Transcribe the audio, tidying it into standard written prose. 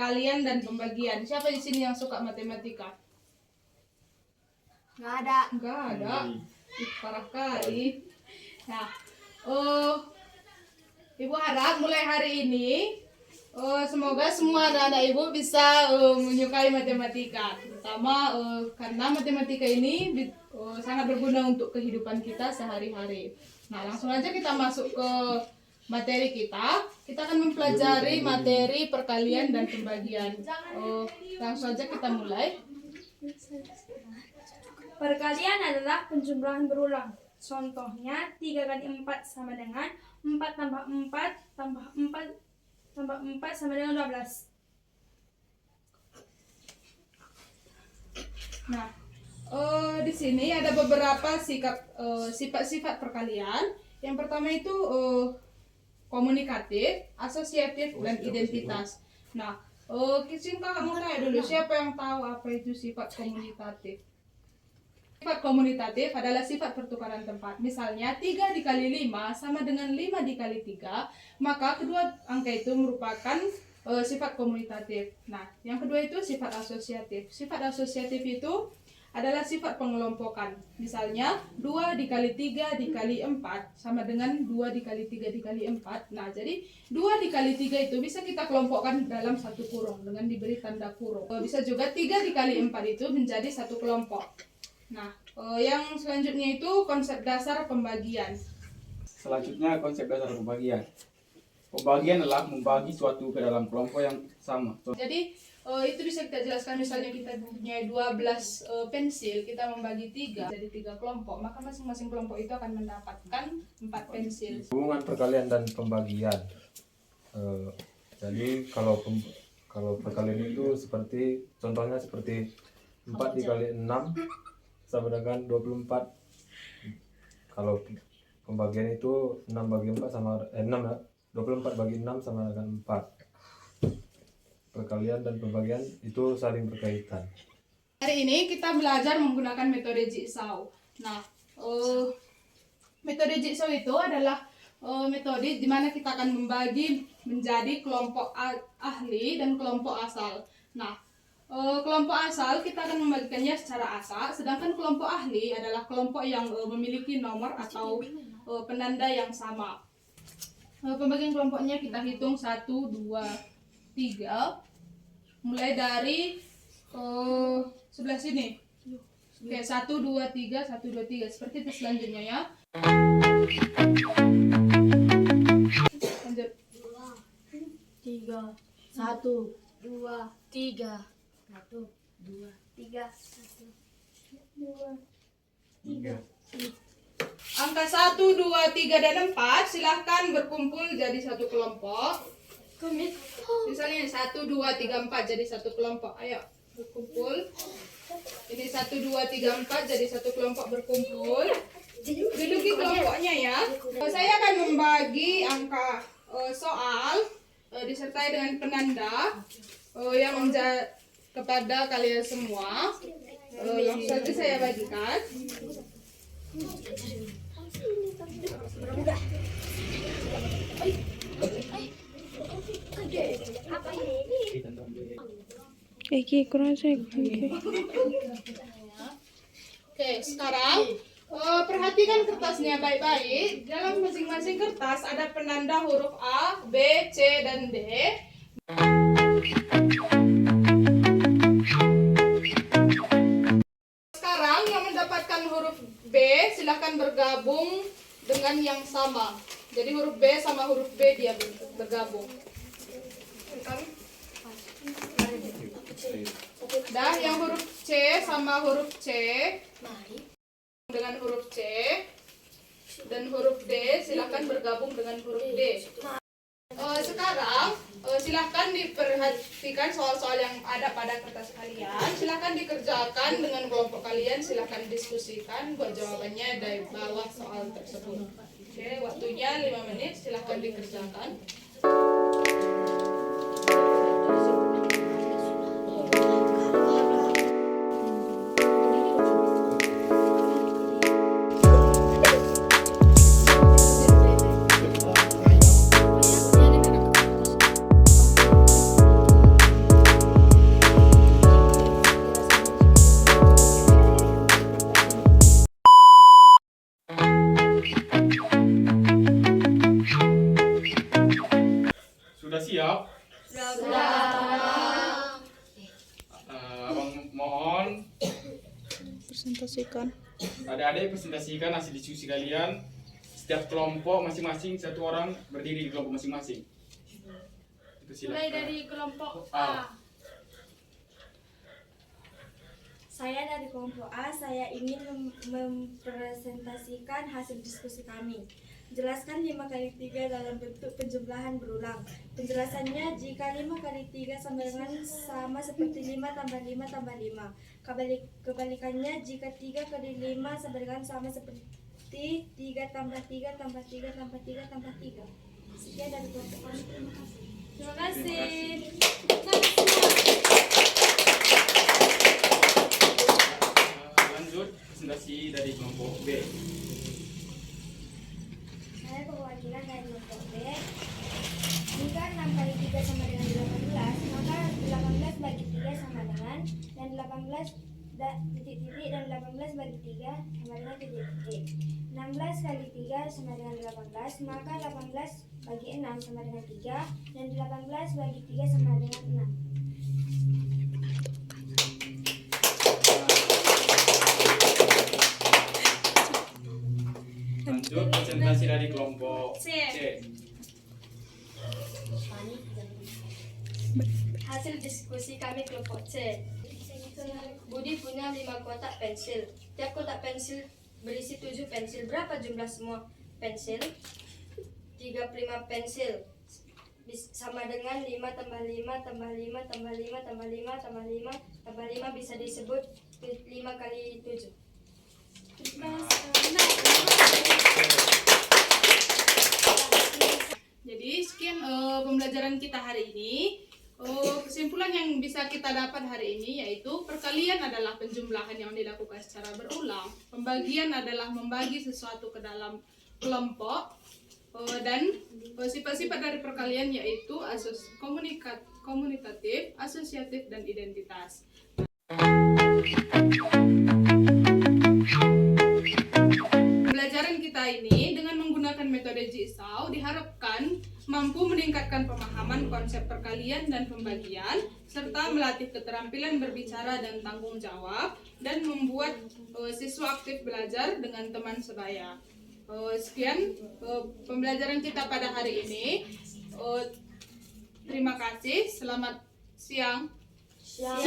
perkalian dan pembagian. Siapa di sini yang suka matematika? Nggak ada. Enggak ada. Ih, parah kali. Nah, Ibu harap mulai hari ini semoga semua anak-anak Ibu bisa menyukai matematika, terutama karena matematika ini sangat berguna untuk kehidupan kita sehari-hari. Nah, langsung aja kita masuk ke materi kita. Kita akan mempelajari materi perkalian dan pembagian. Langsung aja kita mulai. Perkalian adalah penjumlahan berulang. Contohnya 3 kali 4 sama dengan 4 tambah 4 tambah 4 tambah 4 sama dengan 12. Nah, di sini ada beberapa sifat-sifat perkalian. Yang pertama itu komunikatif, asosiatif, dan identitas. Nah, Kakak mau tanya dulu, siapa yang tahu apa itu sifat komunitatif? Sifat komunitatif adalah sifat pertukaran tempat. Misalnya 3 dikali 5 sama dengan 5 dikali 3, maka kedua angka itu merupakan sifat komunitatif. Nah, yang kedua itu sifat asosiatif. Sifat asosiatif itu adalah sifat pengelompokan. Misalnya 2 dikali 3 dikali 4 sama dengan 2 dikali 3 dikali 4. Nah, jadi 2 dikali 3 itu bisa kita kelompokkan dalam satu kurung dengan diberi tanda kurung. Bisa juga 3 dikali 4 itu menjadi satu kelompok. Nah, yang selanjutnya itu konsep dasar pembagian. Selanjutnya konsep dasar pembagian. Pembagian adalah membagi suatu ke dalam kelompok yang sama. Jadi itu bisa kita jelaskan, misalnya kita punya 12 pensil, kita membagi 3 jadi 3 kelompok, maka masing-masing kelompok itu akan mendapatkan 4 pensil. Hubungan perkalian dan pembagian. Jadi kalau perkalian itu seperti contohnya seperti 4 dikali 6 sama dengan 24. Kalau pembagian itu 6 bagi 4 sama 6 ya. 24 bagi 6 sama dengan 4. Perkalian dan pembagian itu saling berkaitan. Hari ini kita belajar menggunakan metode jigsaw. Nah, metode jigsaw itu adalah metode di mana kita akan membagi menjadi kelompok ahli dan kelompok asal. Nah, kelompok asal kita akan membagikannya secara asal, sedangkan kelompok ahli adalah kelompok yang memiliki nomor atau penanda yang sama. Pembagian kelompoknya kita hitung 1, 2, 3, mulai dari sebelah sini. Oke, 1, 2, 3, 1, 2, 3. Seperti itu selanjutnya ya. Lanjut. 3, 1, 2, 3, 1, 2, 3, 1, 2, 3. Angka 1, 2, 3, dan 4 silahkan berkumpul jadi satu kelompok. Misalnya 1, 2, 3, 4 jadi satu kelompok. Ayo berkumpul. Ini 1, 2, 3, 4 jadi satu kelompok, berkumpul. Duduki kelompoknya ya. Saya akan membagi angka soal disertai dengan penanda yang kepada kalian semua. Langsung saja saya bagikan. Oke, sekarang perhatikan kertasnya baik-baik. Dalam masing-masing kertas ada penanda huruf A, B, C, dan D. Sekarang yang mendapatkan huruf B silahkan bergabung dengan yang sama. Jadi huruf B sama huruf B dia bergabung. Dah, yang huruf C sama huruf C dengan huruf C, dan huruf D silahkan bergabung dengan huruf D. Sekarang silahkan diperhatikan soal-soal yang ada pada kertas kalian. Silahkan dikerjakan dengan kelompok kalian. Silahkan diskusikan buat jawabannya dari bawah soal tersebut. Oke, waktunya 5 menit. Silahkan dikerjakan. siap? Abang mohon Presentasikan. adik-adik presentasikan hasil diskusi kalian. Setiap kelompok masing-masing satu orang berdiri di kelompok masing-masing. Itu Mulai silakan. dari kelompok A. A. Saya dari kelompok A, saya ingin mempresentasikan hasil diskusi kami. Jelaskan 5 kali 3 dalam bentuk penjumlahan berulang. Penjelasannya, jika 5 kali 3 sama dengan sama seperti 5 tambah 5 tambah 5. Kebalikannya, jika 3 kali 5 sama dengan sama seperti 3 tambah 3 tambah 3 tambah 3 tambah 3. Sekian dari kelompok kami. Terima kasih. Lanjut presentasi dari kelompok B. Saya perwakilan dari kelompok B. Jika 6 kali 3 sama dengan 18, maka 18 bagi 3 sama dengan, dan 18 titik-titik dan 18 bagi 3 sama dengan titik-titik. 16 kali 3 sama dengan 18, maka 18 bagi 6 sama dengan 3, dan 18 bagi 3 sama dengan 6. Lanjut presentasi dari kelompok C. C. Hasil diskusi kami kelompok C. Budi punya 5 kotak pensil. Tiap kotak pensil berisi 7 pensil. Berapa jumlah semua pensil? 35 pensil. Sama dengan 5 tambah 5 tambah 5 tambah 5 tambah 5 tambah 5 tambah 5 bisa disebut 5 kali 7. Jadi sekian pembelajaran kita hari ini. Kesimpulan yang bisa kita dapat hari ini yaitu perkalian adalah penjumlahan yang dilakukan secara berulang. Pembagian adalah membagi sesuatu ke dalam kelompok. Dan sifat-sifat dari perkalian yaitu komunitatif, asosiatif, dan identitas. Pembelajaran kita ini dengan menggunakan metode Jigsaw diharapkan mampu meningkatkan pemahaman konsep perkalian dan pembagian, serta melatih keterampilan berbicara dan tanggung jawab, dan membuat siswa aktif belajar dengan teman sebaya. Sekian pembelajaran kita pada hari ini. Terima kasih. Selamat siang. Siang.